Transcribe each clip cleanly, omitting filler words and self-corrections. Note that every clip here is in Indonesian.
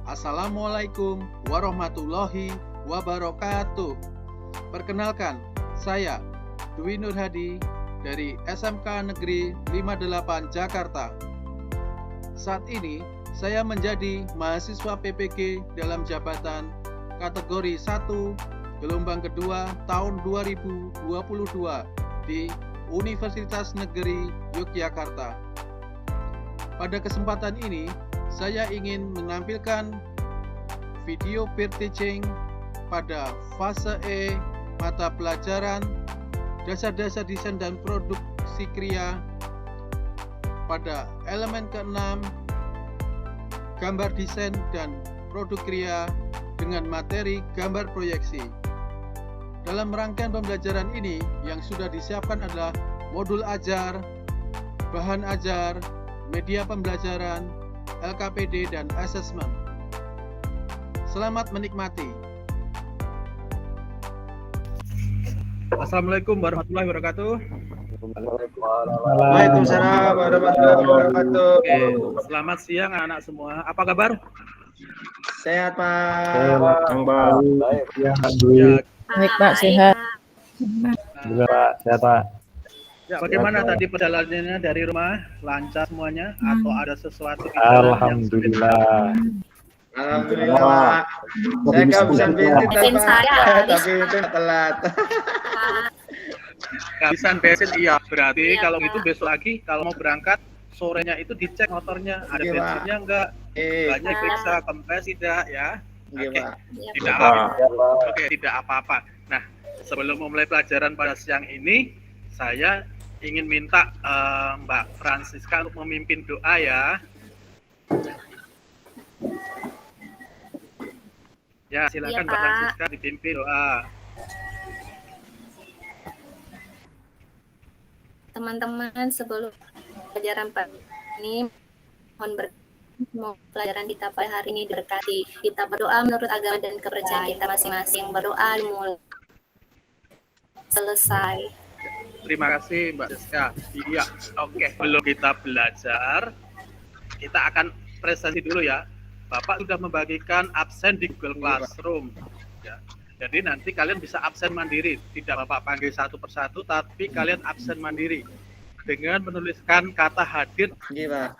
Assalamualaikum warahmatullahi wabarakatuh. Perkenalkan, saya Dwi Nur Hadi dari SMK Negeri 58 Jakarta. Saat ini saya menjadi mahasiswa PPG dalam jabatan kategori 1 gelombang kedua tahun 2022 di Universitas Negeri Yogyakarta. Pada kesempatan ini, saya ingin menampilkan video peer teaching pada fase E mata pelajaran dasar-dasar desain dan produksi kriya pada elemen ke-6 gambar desain dan produk kriya dengan materi gambar proyeksi. Dalam rangkaian pembelajaran ini yang sudah disiapkan adalah modul ajar, bahan ajar, media pembelajaran, LKPD, dan asesmen. Selamat menikmati. Assalamualaikum warahmatullahi wabarakatuh. Waalaikumsalam warahmatullahi wabarakatuh. Oke, selamat siang anak-anak semua. Apa kabar? Sehat Pak. Baik. Ya, Baik Pak, sehat. Juga Pak, sehat Pak. ya, bagaimana tadi perjalanannya dari rumah? Lancar semuanya? Atau ada sesuatu? Alhamdulillah. Alhamdulillah Pak. Saya kehabisan bensin Pak, tapi itu telat. Kehabisan bensin, iya. Berarti kalau gitu besok lagi kalau mau berangkat sorenya itu dicek motornya ada Iya, bensinnya enggak, banyak periksa kempes tidak ya. Iya Oke. Pak. Tidak apa-apa. Oke, tidak apa-apa. Nah, sebelum memulai pelajaran pada siang ini, saya ingin minta Mbak Francisca untuk memimpin doa ya. Ya, silakan Iya, Mbak Pak. Francisca dipimpin doa. Teman-teman, sebelum pelajaran ini mohon pelajaran kita pada hari ini diberkati. Kita berdoa menurut agama dan kepercayaan kita masing-masing. Berdoa mulai selesai. Terima kasih Mbak Siska. Iya, oke. Belum kita belajar, kita akan presentasi dulu ya. Bapak sudah membagikan absen di Google Classroom. Ya. Jadi nanti kalian bisa absen mandiri. Tidak Bapak panggil satu persatu, tapi kalian absen mandiri dengan menuliskan kata hadir. Iya Pak.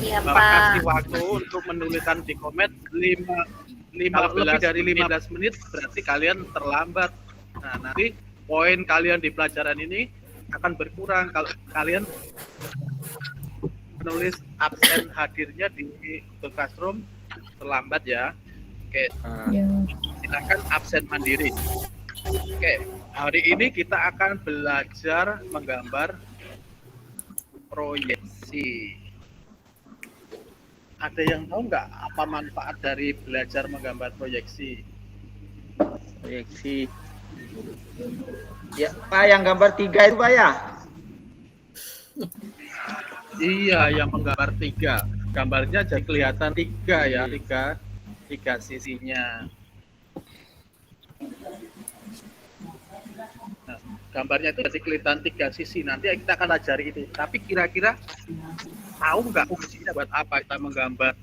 Iya, Bapak Pak. kasih waktu untuk menuliskan di komen 15 lebih dari 15 menit, berarti kalian terlambat. Nah, nanti poin kalian di pelajaran ini akan berkurang kalau kalian menulis absen hadirnya di Google Classroom terlambat ya. Oke, silakan absen mandiri. Oke, hari ini kita akan belajar menggambar proyeksi. Ada yang tahu nggak apa manfaat dari belajar menggambar proyeksi? Proyeksi. Ya Pak, yang gambar 3 itu Pak ya? Iya, yang menggambar 3. Gambarnya jadi kelihatan 3 ya, tiga sisinya. Nah, gambarnya itu jadi kelihatan 3 sisi. Nanti kita akan pelajari itu. Tapi kira-kira tahu nggak fungsinya buat apa kita menggambar,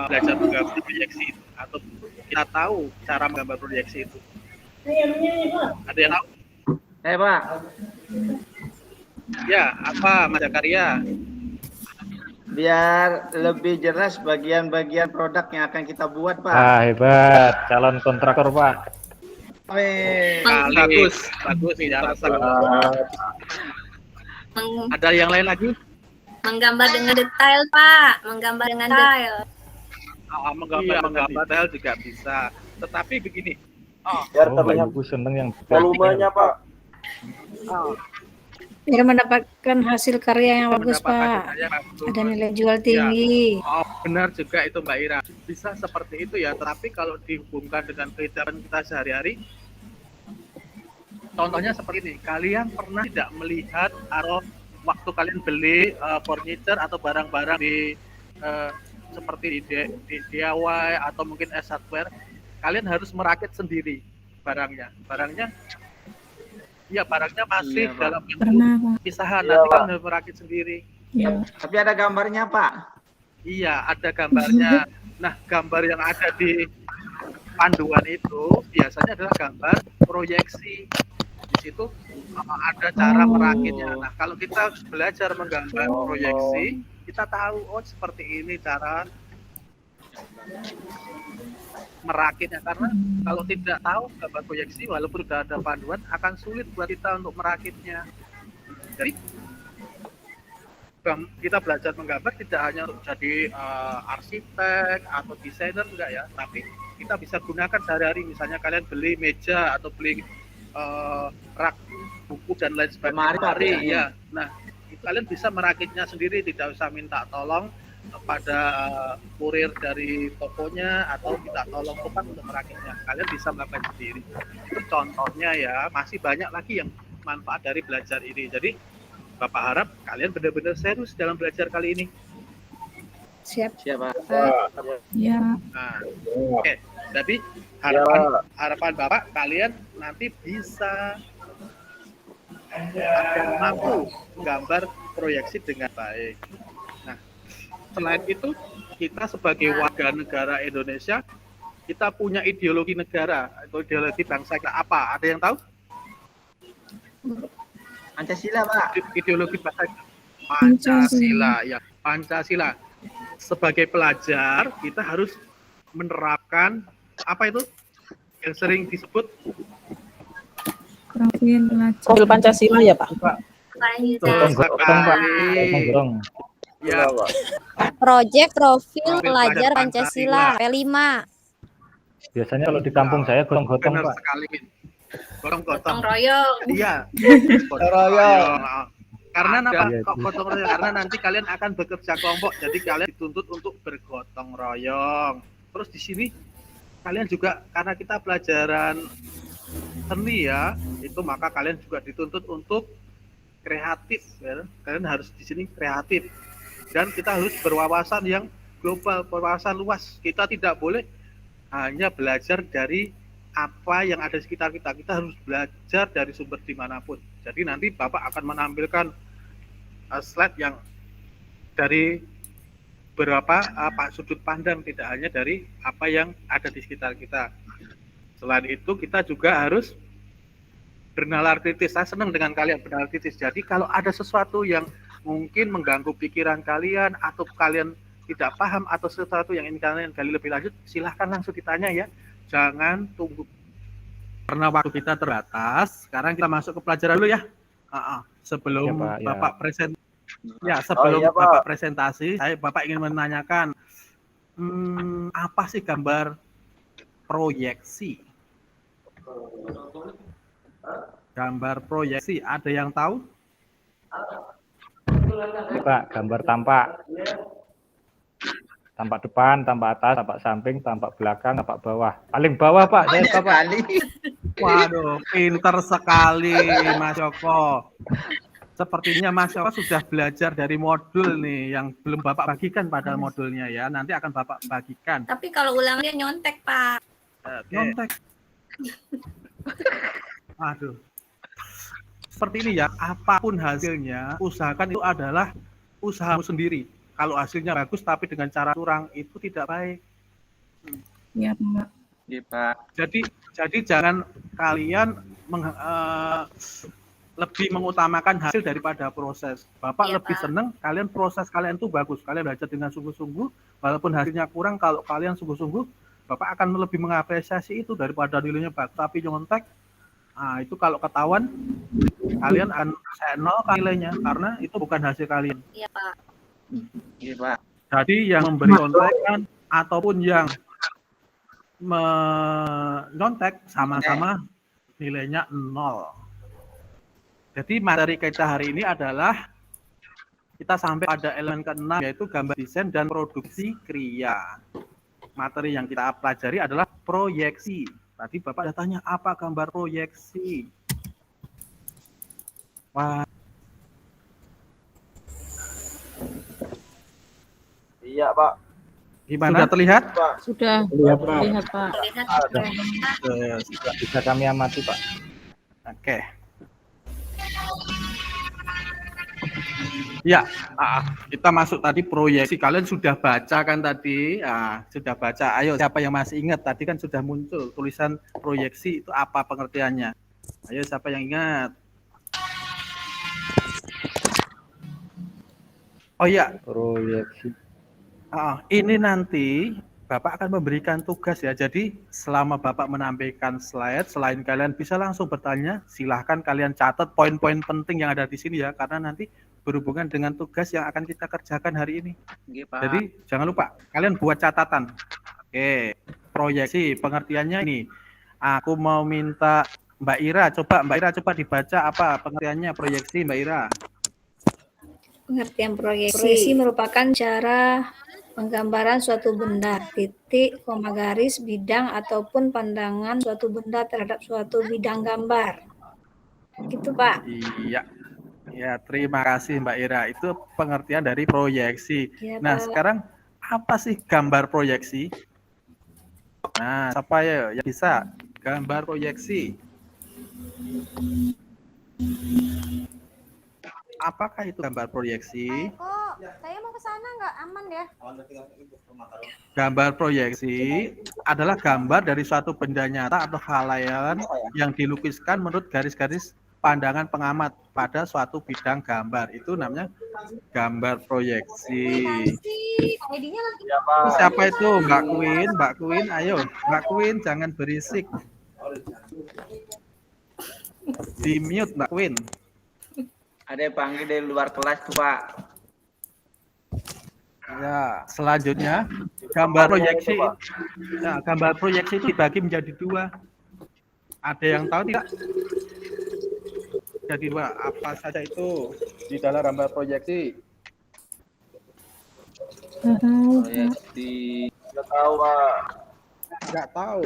belajar menggambar proyeksi itu? Atau kita tahu cara menggambar proyeksi itu? Ada yang tahu? Pak. Ya, apa Mas Zakaria? Biar lebih jelas bagian-bagian produk yang akan kita buat Pak. Hebat, calon kontraktor Pak. Bagus ya. Ada yang lain lagi? Menggambar dengan detail, Pak. Menggambar dengan detail. Menggambar detail juga bisa. Tetapi begini. Biar Ibu seneng yang volumenya Pak. Biar mendapatkan hasil karya yang bagus Pak. Ada nilai jual tinggi. Ya. Benar juga itu Mbak Ira. Bisa seperti itu ya. Tetapi kalau dihubungkan dengan kehidupan kita sehari-hari, contohnya seperti ini. Kalian pernah tidak melihat atau waktu kalian beli furniture atau barang-barang di seperti di DIY atau mungkin hardware, kalian harus merakit sendiri barangnya. Barangnya masih dalam bentuk pisahan. Nanti kan harus merakit sendiri. Ya. Tapi ada gambarnya Pak. Iya, ada gambarnya. Nah, gambar yang ada di panduan itu biasanya adalah gambar proyeksi. Di situ ada cara merakitnya. Nah, kalau kita belajar menggambar proyeksi, kita tahu oh seperti ini cara merakitnya, karena kalau tidak tahu gambar proyeksi walaupun sudah ada panduan akan sulit buat kita untuk merakitnya. Jadi kita belajar menggambar tidak hanya untuk jadi arsitek atau desainer enggak ya, tapi kita bisa gunakan sehari-hari. Misalnya kalian beli meja atau beli rak buku dan lain sebagainya ya. Nah, kalian bisa merakitnya sendiri, tidak usah minta tolong pada kurir dari tokonya atau minta tolong tukang untuk merakitnya. Kalian bisa melakukan sendiri. Itu contohnya ya, masih banyak lagi yang manfaat dari belajar ini. Jadi Bapak harap kalian benar-benar serius dalam belajar kali ini. Siap. Siapa? Ya. Nah, oke. Jadi harapan Bapak kalian nanti bisa mampu menggambar proyeksi dengan baik. Nah, selain itu kita sebagai warga negara Indonesia, kita punya ideologi negara atau ideologi bangsa kita apa? Ada yang tahu? Pancasila, Pak. Ideologi bangsa Pancasila, ya Pancasila. Sebagai pelajar kita harus menerapkan apa itu yang sering disebut profil Pancasila ya Pak. Ya. Proyek profil pelajar Pancasila P5. Biasanya kalau di kampung saya gotong-gotong, Benar Pak. sekali. Gotong Gotong royong. Iya. Royong. Karena apa? Iya, Kok gotong royong? Karena nanti kalian akan bekerja kelompok, jadi kalian dituntut untuk bergotong royong. Terus di sini kalian juga karena kita pelajaran seni ya, itu maka kalian juga dituntut untuk kreatif. Ya. Kalian harus di sini kreatif. Dan kita harus berwawasan yang global, berwawasan luas. Kita tidak boleh hanya belajar dari apa yang ada di sekitar kita. Kita harus belajar dari sumber dimanapun. Jadi nanti Bapak akan menampilkan slide yang dari beberapa sudut pandang, tidak hanya dari apa yang ada di sekitar kita. Selain itu kita juga harus bernalar kritis. Saya senang dengan kalian bernalar kritis. Jadi kalau ada sesuatu yang mungkin mengganggu pikiran kalian atau kalian tidak paham atau sesuatu yang ingin kalian gali lebih lanjut, silahkan langsung ditanya ya. Jangan tunggu. Karena waktu kita terbatas, sekarang kita masuk ke pelajaran dulu ya. Sebelum Ya, Pak, ya. Bapak Bapak presentasi, Bapak ingin menanyakan apa sih gambar proyeksi? Gambar proyeksi, ada yang tahu? Ini, Pak, gambar tampak. Tampak depan, tampak atas, tampak samping, tampak belakang, tampak bawah. Paling bawah, Pak. Saya tahu, Pak. Waduh, pinter sekali Mas Joko. Sepertinya Mas Joko sudah belajar dari modul nih yang belum Bapak bagikan pada modulnya ya. Nanti akan Bapak bagikan. Tapi kalau ulang dia nyontek, Pak. Nyontek. Aduh. Seperti ini ya, apapun hasilnya, usahakan itu adalah usahamu sendiri. Kalau hasilnya bagus tapi dengan cara curang, itu tidak baik. Ya, Pak. Iya, Pak. Jadi jangan kalian lebih mengutamakan hasil daripada proses. Bapak Iya, lebih Pak. senang kalian proses kalian tuh bagus. Kalian belajar dengan sungguh-sungguh, walaupun hasilnya kurang, kalau kalian sungguh-sungguh, Bapak akan lebih mengapresiasi itu daripada nilainya bagus tapi nyontek. Nah, itu kalau ketahuan, kalian akan nol nilainya karena itu bukan hasil kalian. Iya, Pak. Iya, Pak. Jadi yang memberi contekan ataupun yang menyontek sama-sama nilainya 0. Jadi materi kita hari ini adalah kita sampai pada elemen ke-6 yaitu gambar desain dan produksi kriya. Materi yang kita pelajari adalah proyeksi. Tadi Bapak ada tanya apa gambar proyeksi? Wah. Iya, Pak. Gimana? Sudah terlihat? Pak. Sudah. Lihat, Pak. Lihat, Pak. Lihat. Sudah bisa kami amati, Pak. Oke. Ya, kita masuk tadi proyeksi. Kalian sudah baca kan tadi? Sudah baca. Ayo, siapa yang masih ingat? Tadi kan sudah muncul tulisan proyeksi itu apa pengertiannya? Ayo, siapa yang ingat? Oh iya, Proyeksi. ini nanti Bapak akan memberikan tugas ya. Jadi selama Bapak menampilkan slide, selain kalian bisa langsung bertanya, silahkan kalian catat poin-poin penting yang ada di sini ya, karena nanti berhubungan dengan tugas yang akan kita kerjakan hari ini. Jadi jangan lupa kalian buat catatan. Oke, proyeksi pengertiannya ini. Aku mau minta Mbak Ira coba dibaca apa pengertiannya proyeksi, Mbak Ira. Pengertian proyeksi merupakan cara penggambaran suatu benda, titik, koma garis, bidang, ataupun pandangan suatu benda terhadap suatu bidang gambar. Gitu, Pak. Iya. Ya, terima kasih Mbak Ira. Itu pengertian dari proyeksi. Ya, Nah, Pak. sekarang apa sih gambar proyeksi? Nah, siapa ya yang bisa gambar proyeksi? Apakah itu gambar proyeksi? Kok saya mau ke sana nggak aman ya? Gambar proyeksi adalah gambar dari suatu benda nyata atau khayal yang dilukiskan menurut garis-garis pandangan pengamat pada suatu bidang gambar. Itu namanya gambar proyeksi. Siapa itu? Mbak Queen? Mbak Queen, ayo. Mbak Queen, jangan berisik. Di mute, Mbak Queen. Ada yang panggil dari luar kelas tuh, Pak. Ya, selanjutnya gambar proyeksi. Ya, gambar proyeksi itu dibagi menjadi dua. Ada yang tahu tidak? Jadi dua. Apa saja itu di dalam gambar proyeksi? Proyeksi. Nggak tahu, Pak. Nggak tahu.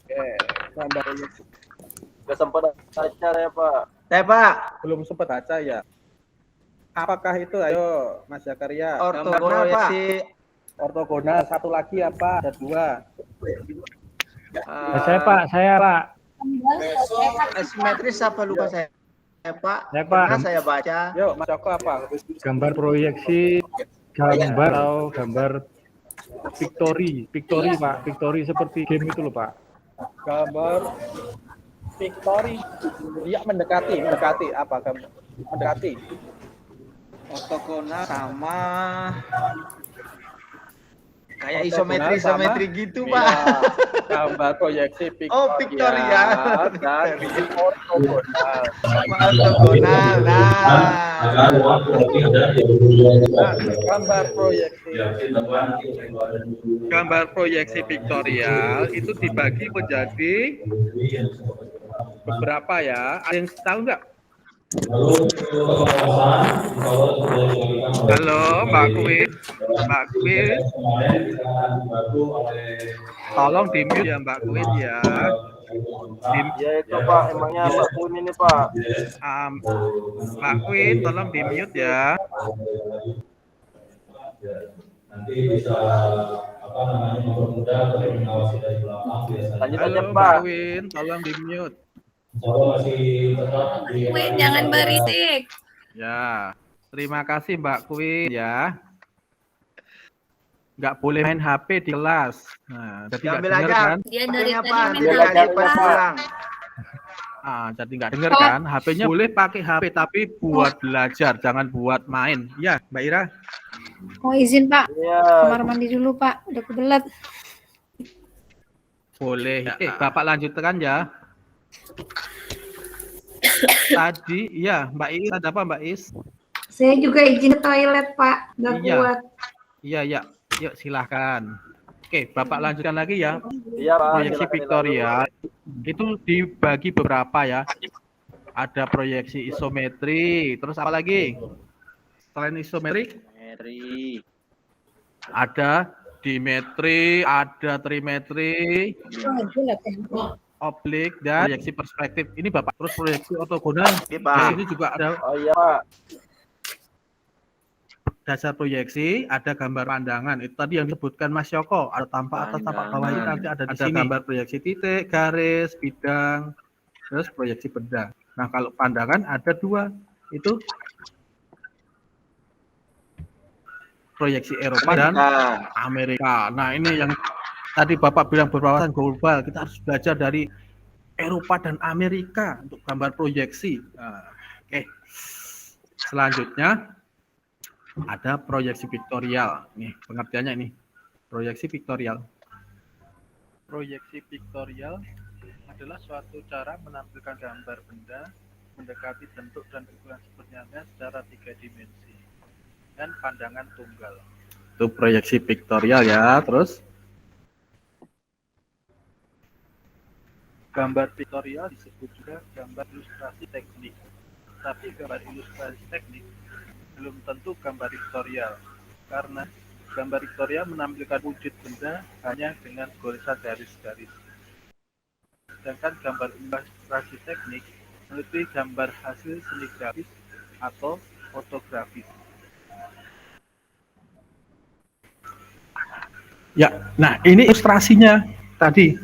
Oke, gambar proyeksi. Nggak sempat baca ya Pak. Pak. Belum sempat baca ya. Apakah itu? Ayo, Mas Zakaria. Ortogonal, Pak. Ortogonal. Satu lagi apa? Ada dua. Saya Pak. Asimetris apa lupa saya, Pak? Saya, Pak. Pernah saya baca. Yuk, Mas Joko apa? Gambar proyeksi, gambar atau gambar Victory Pak. Victory seperti game itu loh Pak. Gambar Victory. Iya, mendekati apa? Mendekati. Ortogonal sama kayak isometri gitu, Iya, Pak. gambar proyeksi Victoria. Oh, Victoria. Dan ortogonal. Ortogonal. Gambar proyeksi Victoria itu dibagi menjadi beberapa ya. Ada yang tahu nggak? Halo, Mbak Queen. Tolong di-mute ya Mbak Queen ya. Ya itu Pak, emangnya Mbak Queen ini Pak. Mbak Queen, tolong di-mute ya. Nanti bisa mempermudah untuk mengawasi dari belakang biasanya. Lanjut aja Mbak Queen, tolong di-mute. Masih tetap Queen, jangan berisik. Ya, terima kasih Mbak Queen ya. Nggak boleh main HP di kelas. Nah, jadi nggak dengar kan? Dia dari tadi Pak. main Dia HP, lagi pas Pak. pulang. Jadi nggak dengar kan? HP-nya boleh pakai HP tapi buat belajar, jangan buat main. Ya, Mbak Ira. Oh, izin Pak. Iya. Kamar mandi dulu Pak. Udah kebelet. Boleh. Bapak lanjutkan ya. Tadi, iya, Mbak Is, ada apa Mbak Is? Saya juga izin ke toilet Pak. Nggak Iya. kuat. Iya. Yuk, silahkan. Oke, Bapak lanjutkan lagi ya. Iya Pak. Proyeksi Victoria itu dibagi beberapa ya. Ada proyeksi isometri, terus apa lagi? Selain isometri, ada dimetri, ada trimetri, oblik, dan proyeksi perspektif. Ini Bapak. Terus proyeksi ortogonal. Iya, Pak. Ini juga ada Oh iya Pak. dasar proyeksi, ada gambar pandangan. Itu tadi yang disebutkan Mas Yoko. Ada tampak atas, tampak bawah itu nanti ada di sini. Gambar proyeksi titik, garis, bidang, terus proyeksi benda. Nah, kalau pandangan ada dua, itu proyeksi Eropa dan Amerika. Nah, ini yang tadi Bapak bilang berwawasan global, kita harus belajar dari Eropa dan Amerika untuk gambar proyeksi. Nah, oke. Selanjutnya ada proyeksi piktorial. Nih, pengertiannya ini. Proyeksi piktorial. Proyeksi piktorial adalah suatu cara menampilkan gambar benda mendekati bentuk dan ukuran sebenarnya secara 3 dimensi dan pandangan tunggal. Itu proyeksi piktorial ya. Terus gambar piktorial disebut juga gambar ilustrasi teknik. Tapi gambar ilustrasi teknik belum tentu gambar piktorial, karena gambar piktorial menampilkan wujud benda hanya dengan gorisan garis-garis. Sedangkan gambar ilustrasi teknik meliputi gambar hasil seni grafis atau fotografis. Ya, nah ini ilustrasinya tadi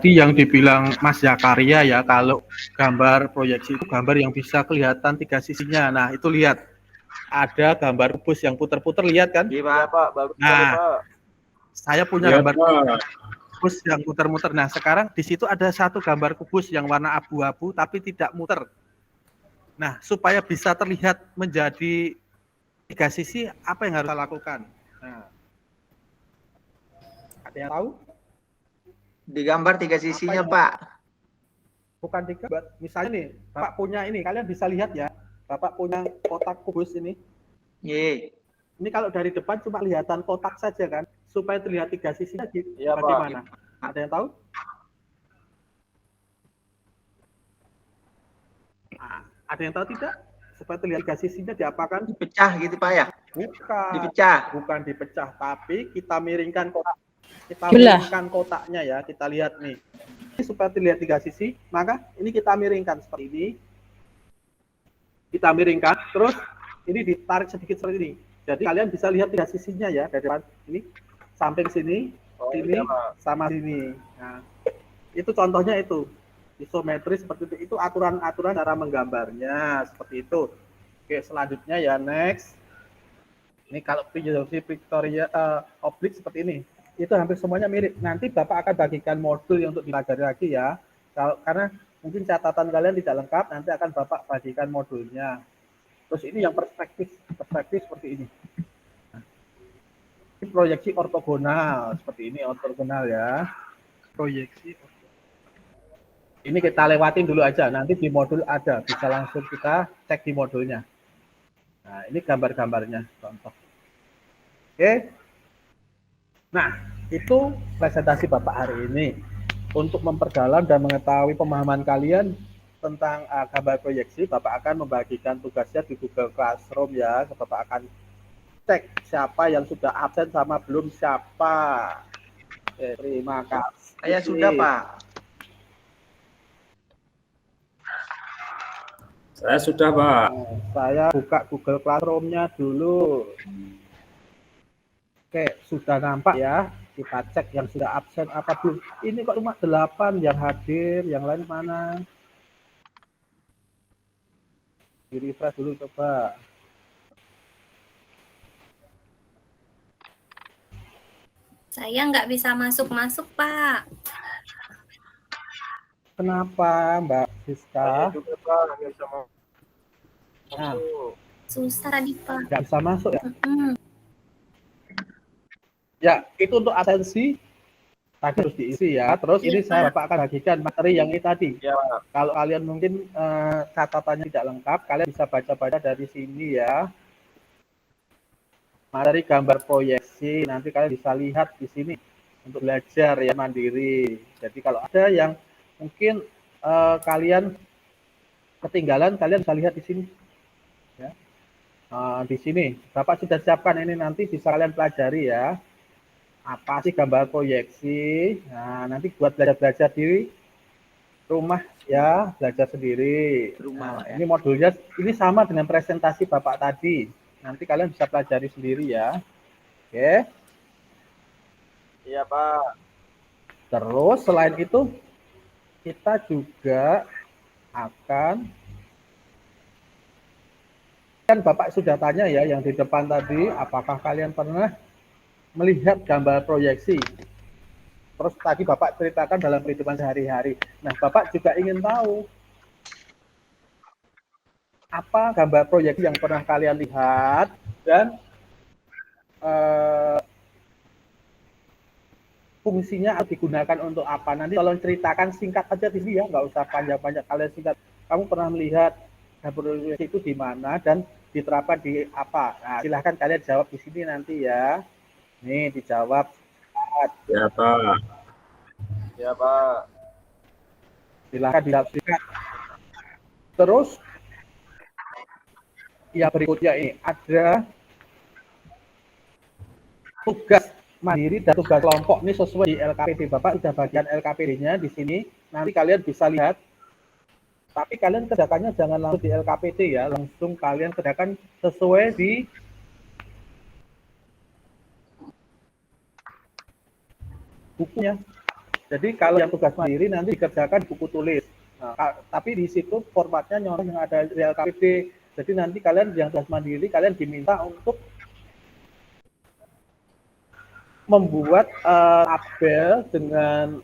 yang dibilang Mas Zakaria ya, kalau gambar proyeksi itu gambar yang bisa kelihatan 3 sisinya. Nah, itu lihat. Ada gambar kubus yang puter-puter, lihat kan? Iya Pak, bagus sekali, Nah, Pak. saya punya gambar kubus yang muter-muter. Nah, sekarang di situ ada satu gambar kubus yang warna abu-abu tapi tidak muter. Nah, supaya bisa terlihat menjadi 3 sisi, apa yang harus kita lakukan? Nah, ada yang tahu? Digambar 3 sisinya, Pak. Bukan 3, misalnya nih, Bapak punya ini, kalian bisa lihat ya. Bapak punya kotak kubus ini. Ye. Ini kalau dari depan cuma kelihatan kotak saja kan, supaya terlihat 3 sisinya gitu. Iya, Bagaimana? Pak. Ada yang tahu? Nah, ada yang tahu tidak? Supaya terlihat 3 sisinya diapakan? Dipecah gitu, Pak ya? Bukan. Dipecah. Bukan dipecah, tapi kita miringkan kotak. Kita Belah. miringkan kotaknya ya. Kita lihat nih. Ini supaya terlihat 3 sisi, maka ini kita miringkan seperti ini. Kita miringkan, terus ini ditarik sedikit seperti ini. Jadi kalian bisa lihat 3 sisinya ya, dari depan ini samping sini, sini, sama sini. Nah, itu contohnya itu isometris seperti itu. Itu aturan-aturan cara menggambarnya seperti itu. Oke, selanjutnya ya, next. Ini kalau proyeksi piktorial oblik seperti ini, itu hampir semuanya mirip. Nanti Bapak akan bagikan modul yang untuk dipelajari lagi ya. Karena mungkin catatan kalian tidak lengkap, nanti akan Bapak bagikan modulnya. Terus ini yang perspektif seperti ini. Ini proyeksi ortogonal, seperti ini ortogonal ya. Proyeksi. Ini kita lewatin dulu aja, nanti di modul ada, bisa langsung kita cek di modulnya. Nah, ini gambar-gambarnya, contoh. Oke. Nah, itu presentasi Bapak hari ini. Untuk memperdalam dan mengetahui pemahaman kalian tentang gambar proyeksi, Bapak akan membagikan tugasnya di Google Classroom ya. Bapak akan cek siapa yang sudah absen sama belum siapa. Oke, terima kasih. Saya sudah, Pak. Saya sudah, Pak. Saya buka Google Classroom-nya dulu. Oke, sudah nampak ya. Kita cek yang sudah absen apa belum. Ini kok cuma 8 yang hadir, yang lain mana? Di refresh dulu coba. Saya nggak bisa masuk-masuk, Pak. Kenapa, Mbak Siska? Juga, Pak, nggak bisa mau. Nah, Susah tadi, Pak. nggak bisa masuk ya? Mm-mm. Ya, itu untuk atensi tadi harus diisi ya. Terus Iya, ini saya Pak. Bapak akan bagikan materi yang ini tadi. Ya, Pak. Kalau kalian mungkin catatannya tidak lengkap, kalian bisa baca-baca dari sini ya. Materi gambar proyeksi, nanti kalian bisa lihat di sini untuk belajar ya mandiri. Jadi kalau ada yang mungkin kalian ketinggalan, kalian bisa lihat di sini. Ya. Di sini, Bapak sudah siapkan ini, nanti bisa kalian pelajari ya. Apa sih gambar proyeksi? Nah, nanti buat belajar-belajar di rumah ya, belajar sendiri. Rumah, Nah, ya. ini modulnya ini sama dengan presentasi Bapak tadi. Nanti kalian bisa pelajari sendiri ya. Oke. Iya, Pak. Terus selain itu kita juga akan kan Bapak sudah tanya ya yang di depan tadi, apakah kalian pernah melihat gambar proyeksi? Terus tadi Bapak ceritakan dalam kehidupan sehari-hari. Nah, Bapak juga ingin tahu apa gambar proyeksi yang pernah kalian lihat dan fungsinya digunakan untuk apa. Nanti kalau ceritakan singkat aja di sini ya, nggak usah panjang-panjang, kalian singkat. Kamu pernah melihat gambar proyeksi itu di mana dan diterapkan di apa? Nah, silahkan kalian jawab di sini nanti ya. Nih dijawab. Ya, Pak. Ya, Pak. Silahkan dijawab. Terus ya berikutnya ini ada tugas mandiri dan tugas kelompok. Ini sesuai di LKPD. Bapak sudah bagian LKPD-nya di sini. Nanti kalian bisa lihat. Tapi kalian kerjakannya jangan langsung di LKPD ya. Langsung kalian kerjakan sesuai di bukunya. Jadi kalau yang tugas mandiri nanti dikerjakan buku tulis. Nah, tapi di situ formatnya nyontoh yang ada di LKPD. Jadi nanti kalian yang tugas mandiri kalian diminta untuk membuat tabel dengan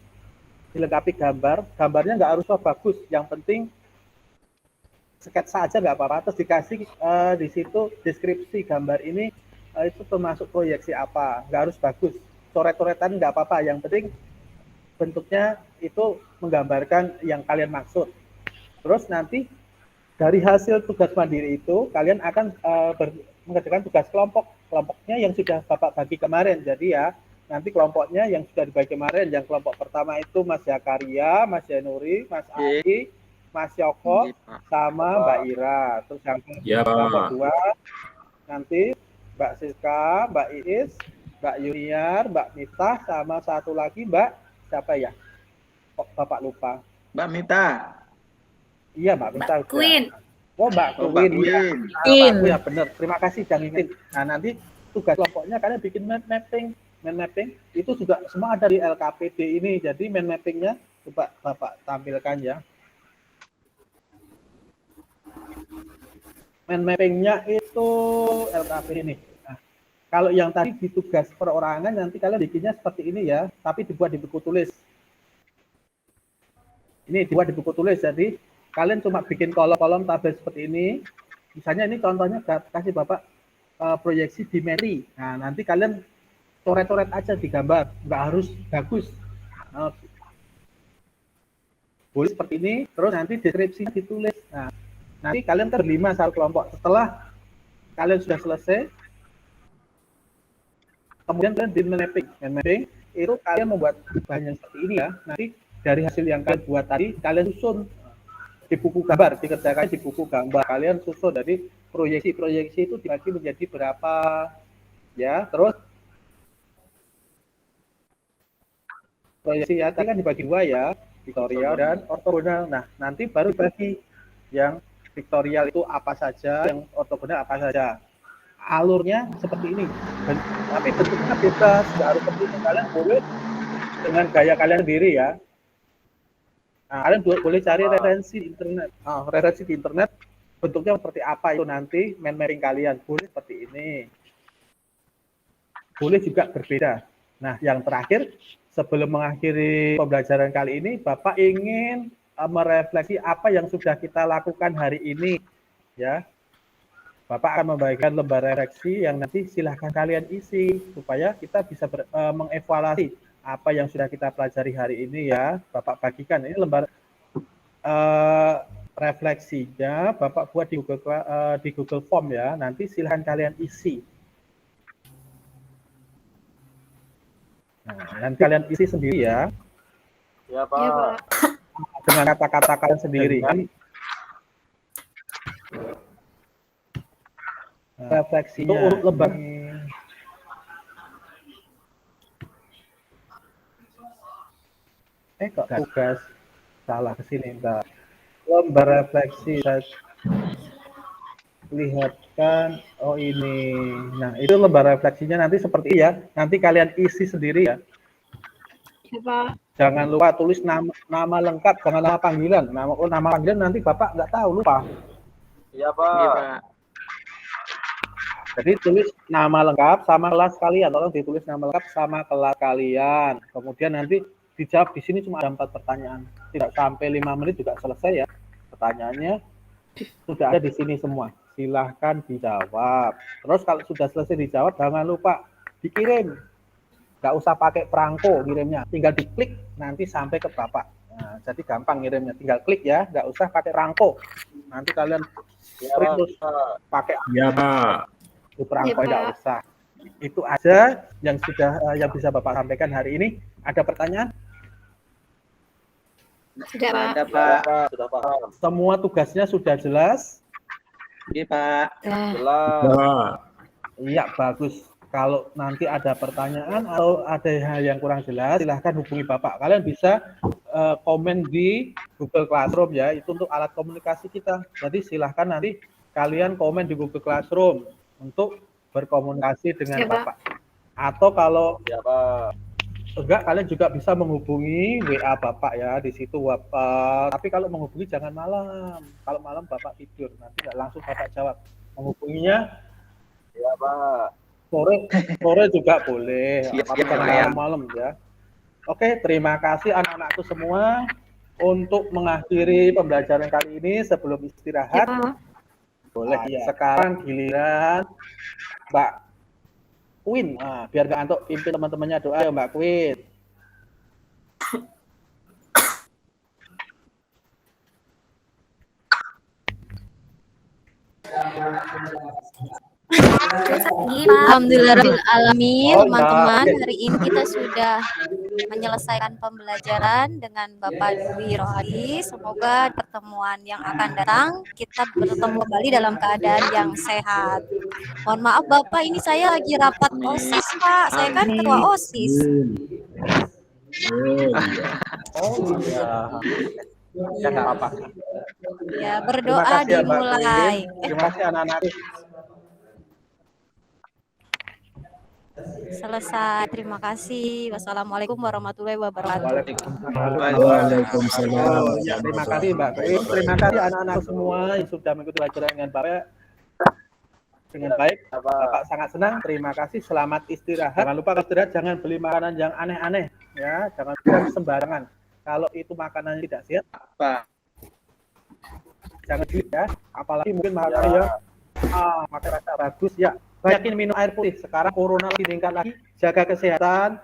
dilengkapi gambar. Gambarnya nggak harus bagus, yang penting sketsa aja nggak apa-apa. Terus dikasih di situ deskripsi gambar ini itu termasuk proyeksi apa. Nggak harus bagus, coret-coretan nggak apa-apa. Yang penting bentuknya itu menggambarkan yang kalian maksud. Terus nanti dari hasil tugas mandiri itu kalian akan mengerjakan tugas kelompok. Kelompoknya yang sudah Bapak bagi kemarin. Jadi ya, nanti kelompoknya yang sudah dibagi kemarin. Yang kelompok pertama itu Mas Zakaria, Mas Januri, Mas Adi, Mas Yoko, sama Mbak Ira. Terus yang kelompok dua, nanti Mbak Siska, Mbak Iis, Mbak Yuniar, Mbak Miftah, sama satu lagi Mbak, siapa ya? Kok Bapak lupa? Mbak Mita. Iya, Mbak Miftah. Mbak Queen. Oh, Mbak Queen. Ya benar. Terima kasih jangan ingetin. Nah, nanti tugas kelompoknya kalian bikin mind mapping itu juga semua ada di LKPD ini. Jadi mind mappingnya coba Bapak tampilkan ya. Mind mappingnya itu LKPD ini. Nah, kalau yang tadi di tugas perorangan nanti kalian bikinnya seperti ini ya, tapi dibuat di buku tulis. Ini dibuat di buku tulis, jadi kalian cuma bikin kolom-kolom tabel seperti ini. Misalnya ini contohnya kasih Bapak proyeksi di Mary. Nah, nanti kalian coret-coret aja di gambar, nggak harus bagus. Boleh seperti ini, terus nanti deskripsinya ditulis. Nah, nanti kalian kan berlima satu kelompok. Setelah kalian sudah selesai, kemudian kalian di mapping itu kalian membuat bahan yang seperti ini ya. Nanti dari hasil yang kalian buat tadi, kalian susun di buku gambar, dikerjakan di buku gambar. Kalian susun, jadi proyeksi itu dibagi menjadi berapa ya. Terus proyeksi ya, tadi kan dibagi dua ya, vektorial dan ortogonal. Nah, nanti baru bagi yang vektorial itu apa saja, yang ortogonal apa saja. Alurnya seperti ini, tapi bentuknya bebas, nggak harus seperti ini. Kalian boleh dengan gaya kalian sendiri ya. Nah, kalian boleh cari referensi di internet. Referensi di internet bentuknya seperti apa itu nanti mind mapping kalian. Boleh seperti ini. Boleh juga berbeda. Nah, yang terakhir sebelum mengakhiri pembelajaran kali ini, Bapak ingin merefleksi apa yang sudah kita lakukan hari ini, ya. Bapak akan membagikan lembar refleksi yang nanti silahkan kalian isi supaya kita bisa mengevaluasi apa yang sudah kita pelajari hari ini ya. Bapak bagikan ini lembar refleksinya, Bapak buat di Google Form ya. Nanti silahkan kalian isi. Nah, dan kalian isi sendiri ya. Ya, Pak. Ya, Pak. Dengan kata-kata kalian sendiri. Refleksinya. Itu urut lembar. Kok tugas salah ke sini, Mbak. Lembar refleksi saya lihatkan. Oh ini. Nah, itu lembar refleksinya nanti seperti ini ya. Nanti kalian isi sendiri ya. Ya, Pak. Jangan lupa tulis nama lengkap, jangan nama panggilan. Nama panggilan nanti Bapak nggak tahu, lupa. Iya, Pak. Iya, Pak. Jadi tulis nama lengkap sama kelas kalian. Tolong ditulis nama lengkap sama kelas kalian. Kemudian nanti dijawab di sini cuma ada 4 pertanyaan. Tidak sampai 5 menit juga selesai ya. Pertanyaannya sudah ada di sini semua. Silahkan dijawab. Terus kalau sudah selesai dijawab, jangan lupa dikirim. Nggak usah pakai perangko ngirimnya. Tinggal diklik, nanti sampai ke Bapak. Nah, jadi gampang ngirimnya. Tinggal klik ya, nggak usah pakai perangko. Nanti kalian terus pakai di perangko, nggak usah. Itu aja yang sudah yang bisa Bapak sampaikan hari ini. Ada pertanyaan? Sudah, Pak. Ada Pak. Sudah paham. Semua tugasnya sudah jelas? Iya Pak. Jelas. Iya, bagus. Kalau nanti ada pertanyaan atau ada hal yang kurang jelas, silahkan hubungi Bapak. Kalian bisa komen di Google Classroom ya, itu untuk alat komunikasi kita. Jadi silahkan nanti kalian komen di Google Classroom untuk berkomunikasi dengan Bapak. Atau kalau enggak, kalian juga bisa menghubungi WA Bapak ya, di situ tapi kalau menghubungi jangan malam. Kalau malam Bapak tidur, nanti enggak langsung Bapak jawab. Menghubunginya Ya Pak. sore juga boleh, Siap, tapi jangan malam ya. Oke, terima kasih anak-anakku semua untuk mengakhiri pembelajaran kali ini sebelum istirahat. Boleh ya. Sekarang giliran Mbak Queen. Nah, biar nggak antuk, pimpin teman-temannya doa ya Mbak Queen. Alhamdulillahirrahmanirrahim, Oh, teman-teman. ya. Hari ini kita sudah menyelesaikan pembelajaran dengan Bapak Dwi Rohadi. Semoga pertemuan yang akan datang kita bertemu kembali dalam keadaan yang sehat. Mohon maaf Bapak, ini saya lagi rapat OSIS Pak. Saya kan ketua OSIS. Oh iya. Ya nggak apa-apa. Ya, Terima berdoa kasih ya, Mbak dimulai. Queen. Terima kasih anak-anak. Selesai. Terima kasih. Wassalamualaikum warahmatullahi wabarakatuh. Waalaikumsalam. Ya, terima kasih Mbak Queen. Terima kasih anak-anak semua yang sudah mengikuti pelajaran dengan Bapak dengan baik. Bapak sangat senang. Terima kasih. Selamat istirahat. Jangan lupa kalau istirahat jangan beli makanan yang aneh-aneh ya. Jangan beli sembarangan. Kalau itu makanan tidak sehat, Pak. jangan beli ya. Apalagi mungkin makanan yang makan rasa bagus ya. Banyakin minum air putih. Sekarang corona lagi meningkat lagi. Jaga kesehatan.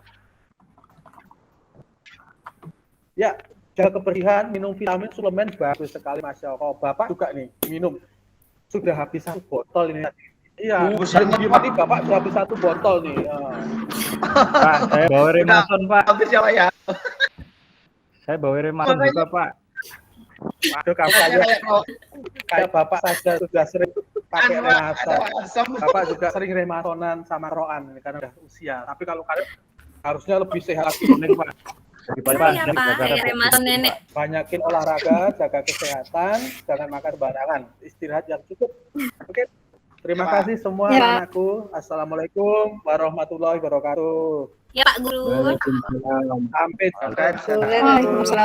Ya, jaga kebersihan, minum vitamin, suplemen bagus sekali Masya Allah. Bapak juga nih minum. Sudah habis 1 botol ini. Iya, tadi Bapak sudah habis 1 botol nih. Pak, saya bawa Remason, Pak. Habis ya Pak ya. Saya bawa Remason juga, Pak. Waduh, kayak Bapak saja sudah sering pakai Remason. Bapak juga sering Remasonan sama Roan karena udah usia. Tapi kalau kalian harusnya lebih sehat lagi nih, Pak. Iya Pak, Remason nenek. Banyakin olahraga, jaga kesehatan, jangan makan sembarangan, istirahat yang cukup. Oke, terima kasih semua anakku. Assalamualaikum warahmatullahi wabarakatuh. Ya Pak Guru. Waalaikumsalam. Sampai jumpa. Waalaikumsalam.